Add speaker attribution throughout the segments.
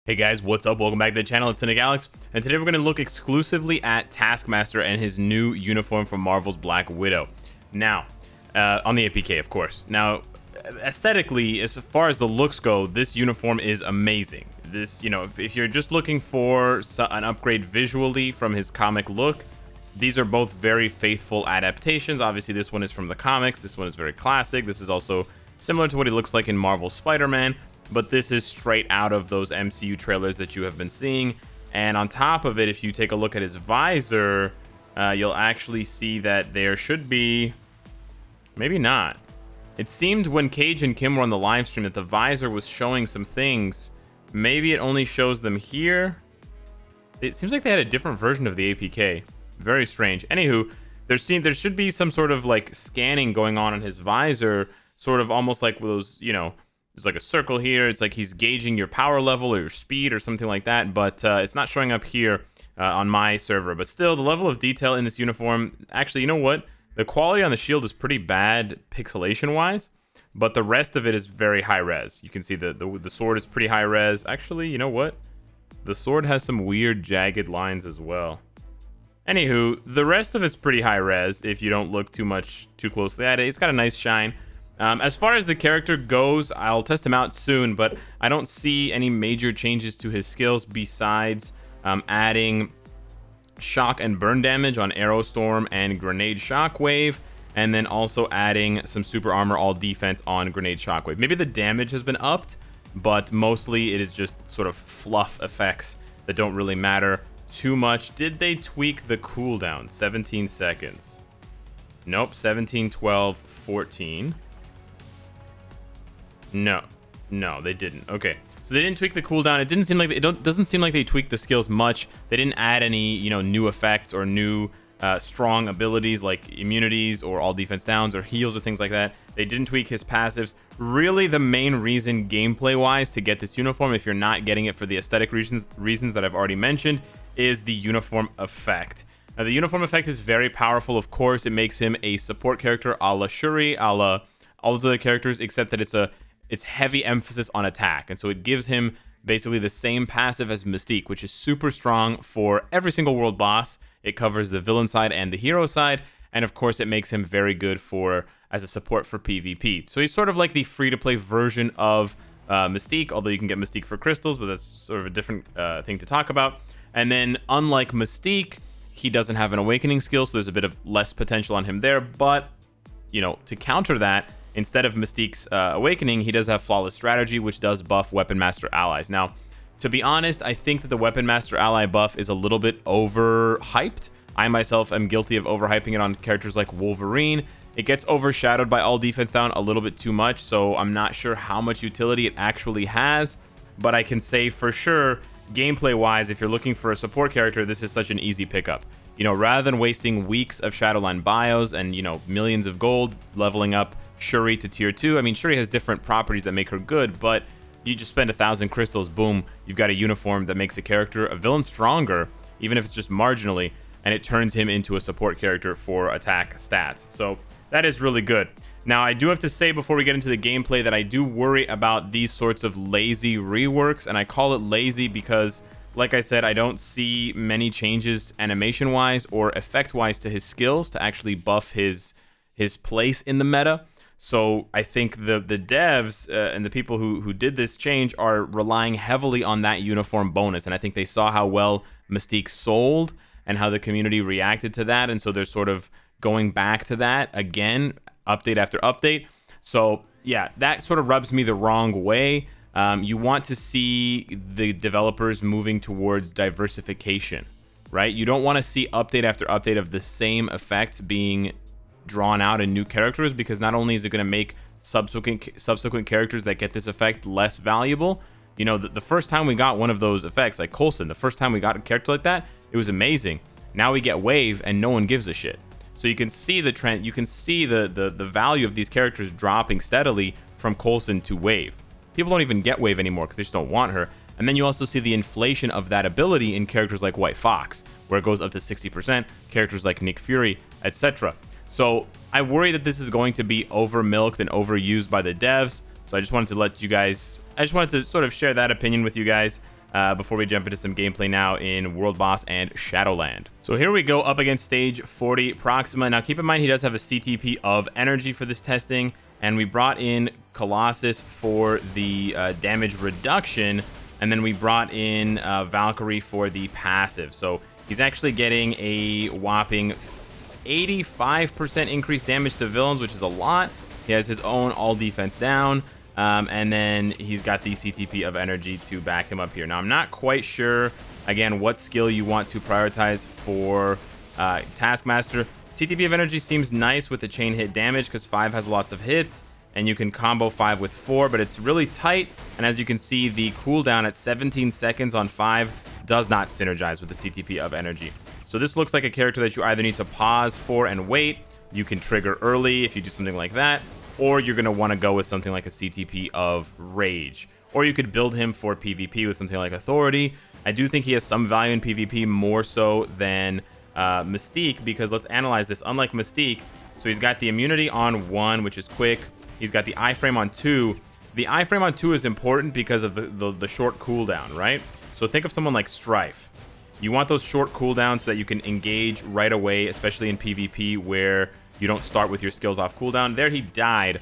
Speaker 1: Hey guys, what's up? Welcome back to the channel. It's Cynicalex, and today we're going to look exclusively at Taskmaster and his new uniform from Marvel's Black Widow. Now, on the APK, of course. Now, aesthetically, as far as the looks go, this uniform is amazing. This, if you're just looking for an upgrade visually from his comic look, these are both very faithful adaptations. Obviously, this one is from the comics. This one is very classic. This is also similar to what he looks like in Marvel's Spider-Man. But this is straight out of those MCU trailers that you have been seeing. And on top of it, if you take a look at his visor, you'll actually see that there should be... Maybe not. It seemed when Cage and Kim were on the live stream that the visor was showing some things. Maybe it only shows them here. It seems like they had a different version of the APK. Very strange. Anywho, there should be some sort of like scanning going on in his visor, sort of almost like those, there's like a circle here. It's like he's gauging your power level or your speed or something like that, but it's not showing up here on my server. But still, the level of detail in this uniform, actually, you know what? The quality on the shield is pretty bad pixelation-wise, but the rest of it is very high-res. You can see the sword is pretty high-res. Actually, you know what? The sword has some weird jagged lines as well. Anywho, the rest of it's pretty high-res if you don't look too closely at it. It's got a nice shine. As far as the character goes, I'll test him out soon, but I don't see any major changes to his skills besides adding shock and burn damage on Arrow Storm and Grenade Shockwave, and then also adding some super armor all defense on Grenade Shockwave. Maybe the damage has been upped, but mostly it is just sort of fluff effects that don't really matter too much. Did they tweak the cooldown? 17 seconds. Nope, 17, 12, 14. No, they didn't. Okay, so they didn't tweak the cooldown. It doesn't seem like they tweaked the skills much. They didn't add any, new effects or new strong abilities like immunities or all defense downs or heals or things like that. They didn't tweak his passives. Really, the main reason gameplay-wise to get this uniform, if you're not getting it for the aesthetic reasons that I've already mentioned, is the uniform effect. Now, the uniform effect is very powerful. Of course, it makes him a support character a la Shuri, a la all those other characters, except that it's heavy emphasis on attack, and so it gives him basically the same passive as Mystique, which is super strong for every single world boss. It covers the villain side and the hero side, and of course it makes him very good as a support for PvP. So he's sort of like the free-to-play version of Mystique, although you can get Mystique for crystals, but that's sort of a different thing to talk about. And then, unlike Mystique, he doesn't have an awakening skill, so there's a bit of less potential on him there, but, to counter that, instead of Mystique's awakening, he does have flawless strategy, which does buff Weapon Master allies. Now, to be honest, I think that the Weapon Master ally buff is a little bit overhyped. I myself am guilty of overhyping it on characters like Wolverine. It gets overshadowed by all defense down a little bit too much, so I'm not sure how much utility it actually has. But I can say for sure, gameplay-wise, if you're looking for a support character, this is such an easy pickup. Rather than wasting weeks of Shadowline bios and, millions of gold leveling up Shuri to tier 2. I mean, Shuri has different properties that make her good, but you just spend 1,000 crystals, boom, you've got a uniform that makes a villain stronger, even if it's just marginally, and it turns him into a support character for attack stats. So that is really good. Now, I do have to say before we get into the gameplay that I do worry about these sorts of lazy reworks, and I call it lazy because, like I said, I don't see many changes animation-wise or effect-wise to his skills to actually buff his place in the meta. So I think the devs and the people who did this change are relying heavily on that uniform bonus. And I think they saw how well Mystique sold and how the community reacted to that. And so they're sort of going back to that again, update after update. So yeah, that sort of rubs me the wrong way. You want to see the developers moving towards diversification, right? You don't want to see update after update of the same effects being drawn out in new characters, because not only is it going to make subsequent characters that get this effect less valuable. The first time we got one of those effects, like Coulson, the first time we got a character like that, it was amazing. Now we get Wave and no one gives a shit. So you can see the trend, you can see the value of these characters dropping steadily from Coulson to Wave. People don't even get Wave anymore because they just don't want her. And then you also see the inflation of that ability in characters like White Fox, where it goes up to 60%, characters like Nick Fury, etc. So I worry that this is going to be over-milked and overused by the devs. So I just wanted to let you guys, I just wanted to sort of share that opinion with you guys. before we jump into some gameplay now in World Boss and Shadowland. So here we go up against stage 40 Proxima. Now keep in mind he does have a CTP of energy for this testing, and we brought in Colossus for the damage reduction, and then we brought in Valkyrie for the passive. So he's actually getting a whopping 85% increased damage to villains, which is a lot. He has his own all defense down. And then he's got the CTP of energy to back him up here. Now, I'm not quite sure, again, what skill you want to prioritize for Taskmaster. CTP of energy seems nice with the chain hit damage because 5 has lots of hits, and you can combo 5 with 4, but it's really tight. And as you can see, the cooldown at 17 seconds on 5 does not synergize with the CTP of energy. So this looks like a character that you either need to pause for and wait. You can trigger early if you do something like that, or you're going to want to go with something like a CTP of Rage. Or you could build him for PvP with something like Authority. I do think he has some value in PvP, more so than Mystique, because let's analyze this. Unlike Mystique, so he's got the immunity on 1, which is quick. He's got the iframe on 2. The iframe on 2 is important because of the short cooldown, right? So think of someone like Strife. You want those short cooldowns so that you can engage right away, especially in PvP where you don't start with your skills off cooldown. There he died,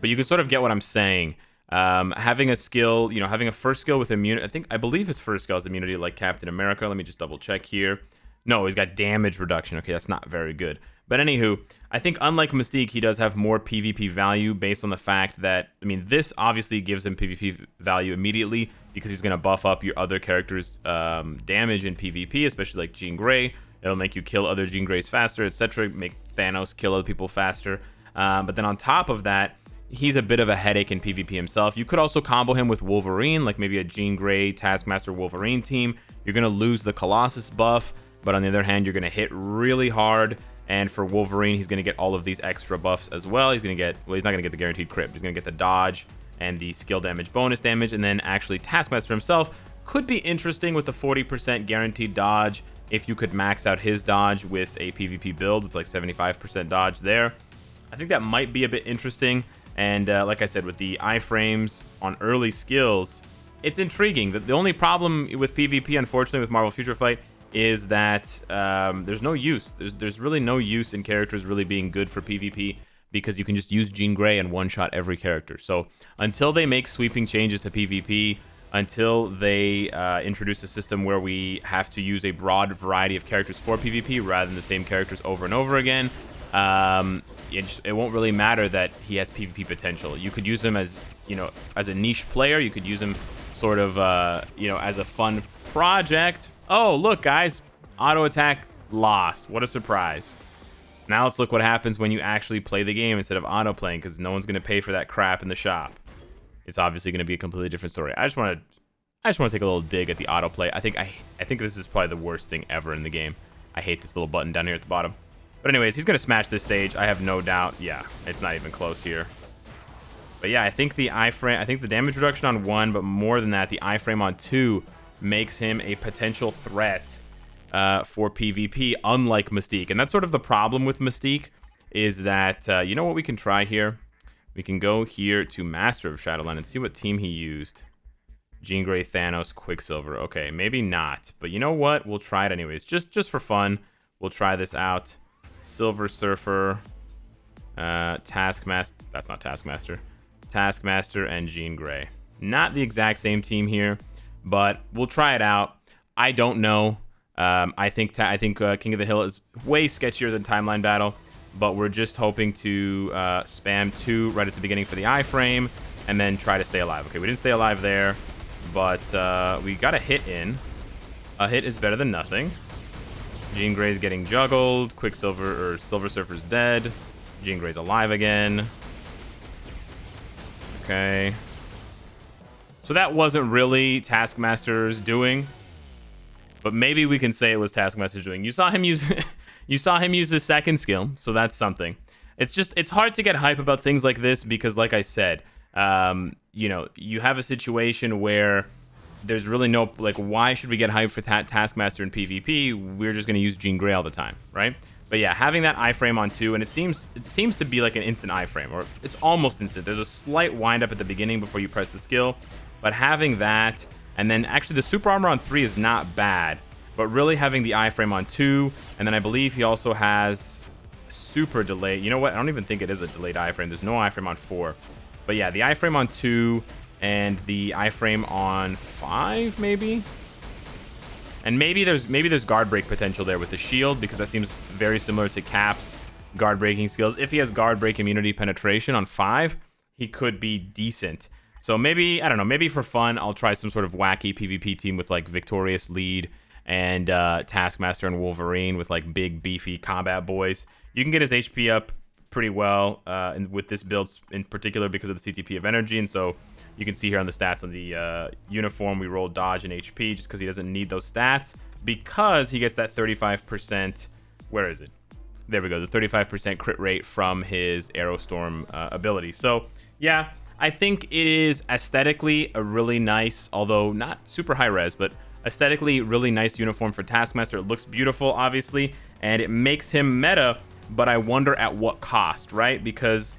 Speaker 1: but you can sort of get what I'm saying. Having a skill, you know, having a first skill with immunity, I believe his first skill is immunity like Captain America. Let me just double check here. No, he's got damage reduction. Okay, that's not very good. But anywho, I think unlike Mystique, he does have more PvP value based on the fact that, I mean, this obviously gives him PvP value immediately because he's going to buff up your other characters' damage in PvP, especially like Jean Grey. It'll make you kill other Jean Greys faster, etc. Make Thanos kill other people faster. But then on top of that, he's a bit of a headache in PvP himself. You could also combo him with Wolverine, like maybe a Jean Grey, Taskmaster, Wolverine team. You're going to lose the Colossus buff, but on the other hand, you're going to hit really hard. And for Wolverine, he's going to get all of these extra buffs as well. He's going to get, well, he's not going to get the guaranteed crit. He's going to get the dodge and the skill damage bonus damage. And then actually Taskmaster himself could be interesting with the 40% guaranteed dodge if you could max out his dodge with a PvP build with like 75% dodge there. I think that might be a bit interesting. And like I said, with the iframes on early skills, it's intriguing. The only problem with PvP, unfortunately, with Marvel Future Fight is that there's no use. There's really no use in characters really being good for PvP because you can just use Jean Grey and one-shot every character. So until they make sweeping changes to PvP, until they introduce a system where we have to use a broad variety of characters for PvP rather than the same characters over and over again, it won't really matter that he has PvP potential. You could use him as, you know, as a niche player. You could use him sort of, you know, as a fun project. Oh, look, guys, auto attack lost. What a surprise. Now let's look what happens when you actually play the game instead of auto playing, because no one's going to pay for that crap in the shop. It's obviously going to be a completely different story. I just want to take a little dig at the autoplay. I think this is probably the worst thing ever in the game. I hate this little button down here at the bottom. But anyways, he's going to smash this stage. I have no doubt. Yeah, it's not even close here. But yeah, I think the iframe, I think the damage reduction on 1, but more than that, the iframe on 2 makes him a potential threat for PvP, unlike Mystique. And that's sort of the problem with Mystique, is that, you know what we can try here? We can go here to Master of Shadowland and see what team he used. Jean Grey, Thanos, Quicksilver. Okay, maybe not. But you know what? We'll try it anyways. Just for fun, we'll try this out. Silver Surfer, Taskmaster. That's not Taskmaster. Taskmaster and Jean Grey. Not the exact same team here, but we'll try it out. I don't know. I think King of the Hill is way sketchier than Timeline Battle, but we're just hoping to spam 2 right at the beginning for the iframe and then try to stay alive. Okay, we didn't stay alive there, but we got a hit in. A hit is better than nothing. Jean Grey's getting juggled. Quicksilver or Silver Surfer's dead. Jean Grey's alive again. Okay. So that wasn't really Taskmaster's doing, but maybe we can say it was Taskmaster's doing. You saw him use his second skill, so that's something. It's hard to get hype about things like this because, like I said, you know, you have a situation where there's really no, like, why should we get hyped for Taskmaster in PvP? We're just going to use Jean Grey all the time, right? But yeah, having that iframe on 2, and it seems to be like an instant iframe, or it's almost instant. There's a slight wind up at the beginning before you press the skill, but having that And then actually the super armor on 3 is not bad, but really having the iframe on 2, and then I believe he also has super delay. You know what? I don't even think it is a delayed iframe. There's no iframe on 4. But yeah, the iframe on 2 and the iframe on 5 maybe. And maybe there's guard break potential there with the shield, because that seems very similar to Cap's guard breaking skills. If he has guard break immunity penetration on 5, he could be decent. So maybe, I don't know, maybe for fun, I'll try some sort of wacky PvP team with like Victorious Lead and Taskmaster and Wolverine with like big beefy combat boys. You can get his HP up pretty well and with this build in particular because of the CTP of energy. And so you can see here on the stats on the uniform, we roll dodge and HP just because he doesn't need those stats, because he gets that 35%. Where is it? There we go, the 35% crit rate from his Aerostorm ability. So yeah, I think it is aesthetically a really nice, although not super high res, but aesthetically really nice uniform for Taskmaster. It looks beautiful, obviously, and it makes him meta, but I wonder at what cost, right? Because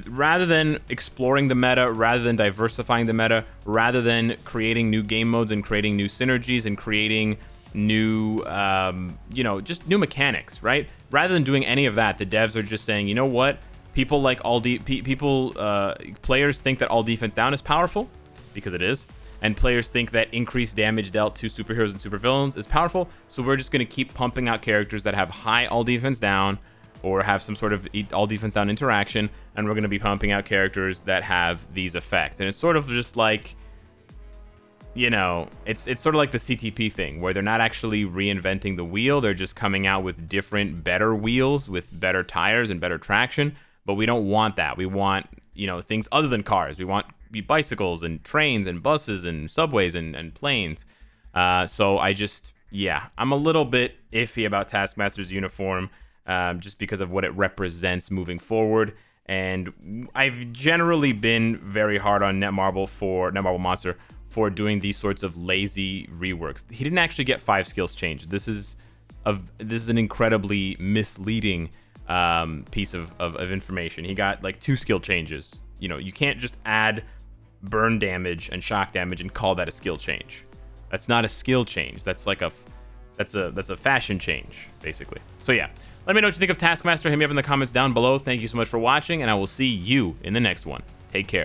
Speaker 1: rather than exploring the meta, rather than diversifying the meta, rather than creating new game modes and creating new synergies and creating new, you know, just new mechanics, right? Rather than doing any of that, the devs are just saying, you know what? People like players think that all defense down is powerful, because it is. And players think that increased damage dealt to superheroes and supervillains is powerful, so we're just going to keep pumping out characters that have high all defense down or have some sort of all defense down interaction, and we're going to be pumping out characters that have these effects. And it's sort of just like, you know, it's sort of like the CTP thing, where they're not actually reinventing the wheel, they're just coming out with different, better wheels with better tires and better traction, but we don't want that. We want, you know, things other than cars. We want bicycles and trains and buses and subways and planes. So I just, yeah, I'm a little bit iffy about Taskmaster's uniform just because of what it represents moving forward. And I've generally been very hard on Netmarble Monster for doing these sorts of lazy reworks. He didn't actually get 5 skills changed. This is an incredibly misleading piece of information. He got like 2 skill changes. You know, you can't just add burn damage and shock damage and call that a skill change. That's not a skill change. That's like that's a fashion change, basically. So yeah, let me know what you think of Taskmaster. Hit me up in the comments down below. Thank you so much for watching, and I will see you in the next one. Take care.